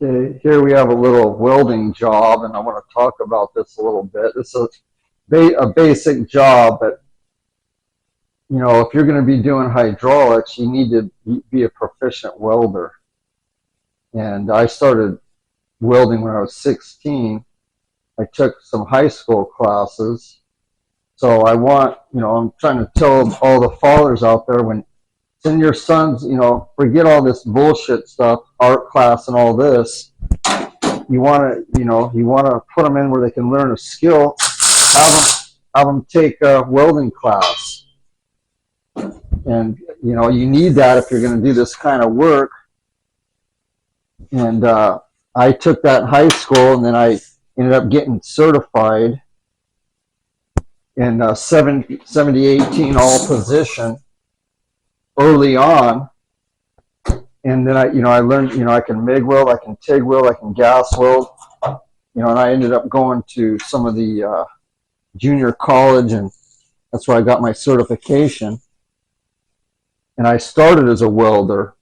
Okay, here we have a little welding job, and I want to talk about this a little bit. This is a basic job, but if you're going to be doing hydraulics, you need to be a proficient welder. And I started welding when I was 16. I took some high school classes. So I'm trying to tell all the fathers out there, when send your sons, forget all this bullshit stuff, art class and all this. You want to put them in where they can learn a skill. Have them take a welding class, and you need that if you're going to do this kind of work. And I took that in high school, and then I ended up getting certified in 70-18 all position early on. And then I learned, I can MIG weld, I can TIG weld, I can gas weld, and I ended up going to some of the junior college, and that's where I got my certification. And I started as a welder,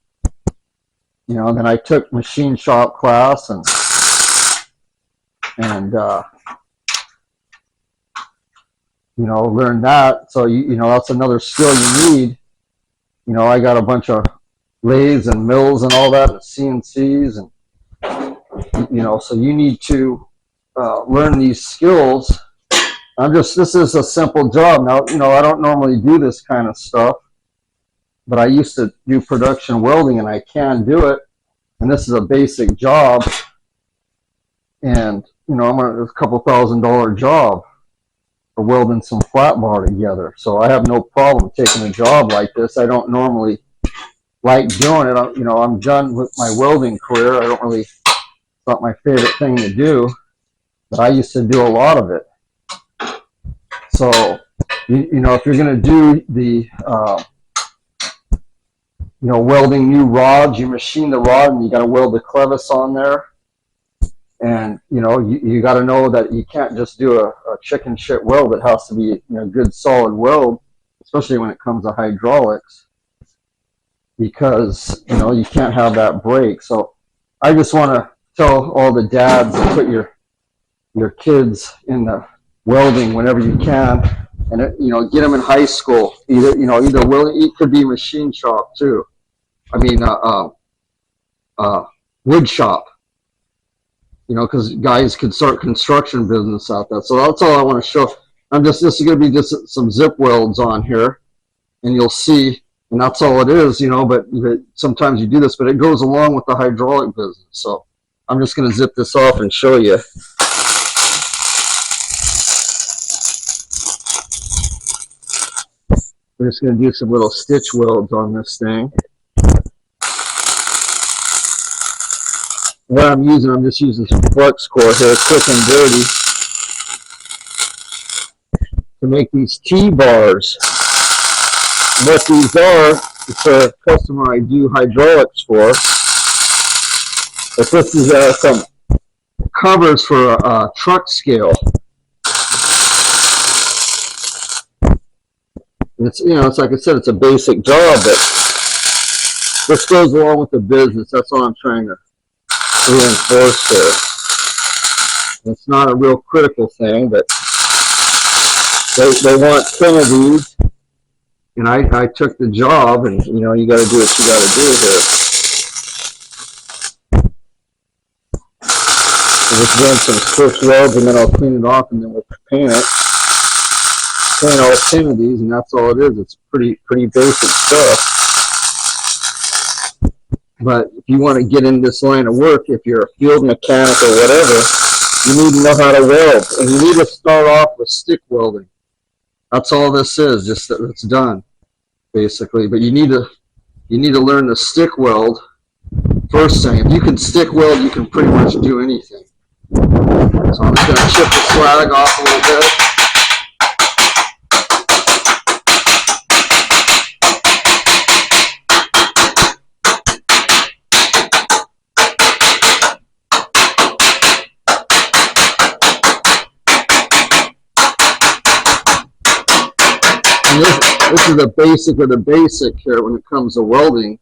then I took machine shop class and learned that. So that's another skill you need. I got a bunch of lathes and mills and all that, and CNCs, and so you need to learn these skills. This is a simple job. Now, I don't normally do this kind of stuff, but I used to do production welding, and I can do it. And this is a basic job, and it's a couple $1,000 job for welding some flat bar together. So I have no problem taking a job like this. I don't normally like doing it. I'm done with my welding career. It's not my favorite thing to do, but I used to do a lot of it. So, if you're going to do the, welding new rods, you machine the rod and you got to weld the clevis on there. And, you got to know that you can't just do a chicken shit weld. It has to be a good solid weld, especially when it comes to hydraulics, because, you can't have that break. So I just want to tell all the dads to put your kids in the welding whenever you can, and get them in high school. Either welding, it could be machine shop too. Wood shop. Because guys could start construction business out there. So that's all I want to show. This is going to be just some zip welds on here, and you'll see. And that's all it is, but sometimes you do this, but it goes along with the hydraulic business. So I'm just going to zip this off and show you. We're just going to do some little stitch welds on this thing. What I'm just using some flux core here, quick and dirty, to make these T-bars. What these are, it's a customer I do hydraulics for. But this is some covers for a truck scale. It's like I said, it's a basic job, but this goes along with the business. That's all I'm trying to reinforce there. It's not a real critical thing, but they want 10 of these. And I took the job, and you got to do what you got to do here. I'm just doing some switch welds, and then I'll clean it off, and then we'll paint it. Paint all 10 of these, and that's all it is. It's pretty basic stuff. But if you want to get in this line of work, if you're a field mechanic or whatever, you need to know how to weld, and you need to start off with stick welding. That's all this is, just that it's done, basically. But you need to learn to stick weld first thing. If you can stick weld, you can pretty much do anything. So I'm just going to chip the slag off a little bit. And this is the basic of the basic here when it comes to welding,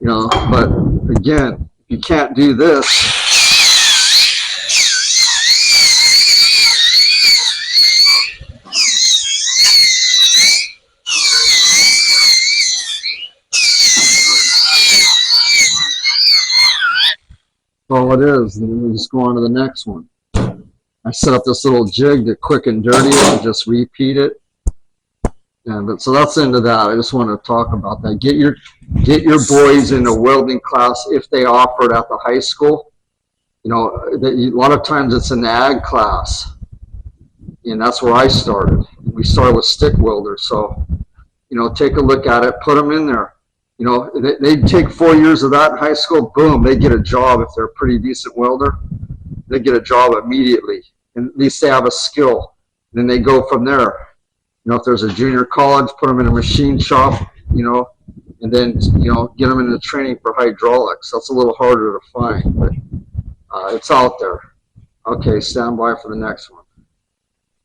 but again, if you can't do this, all it is. And then we just go on to the next one. I set up this little jig to quick and dirty it and just repeat it. But so that's the end of that. I just want to talk about that. Get your boys in a welding class if they offer it at the high school. You know, a lot of times it's an ag class, and that's where I started. We started with stick welders, so you know, take a look at it, put them in there. You know, they take 4 years of that in high school. Boom, they get a job if they're a pretty decent welder. They get a job immediately, and at least they have a skill. Then they go from there. You know, if there's a junior college, put them in a machine shop, you know, and then, you know, get them into training for hydraulics. That's a little harder to find, but it's out there. Okay, stand by for the next one.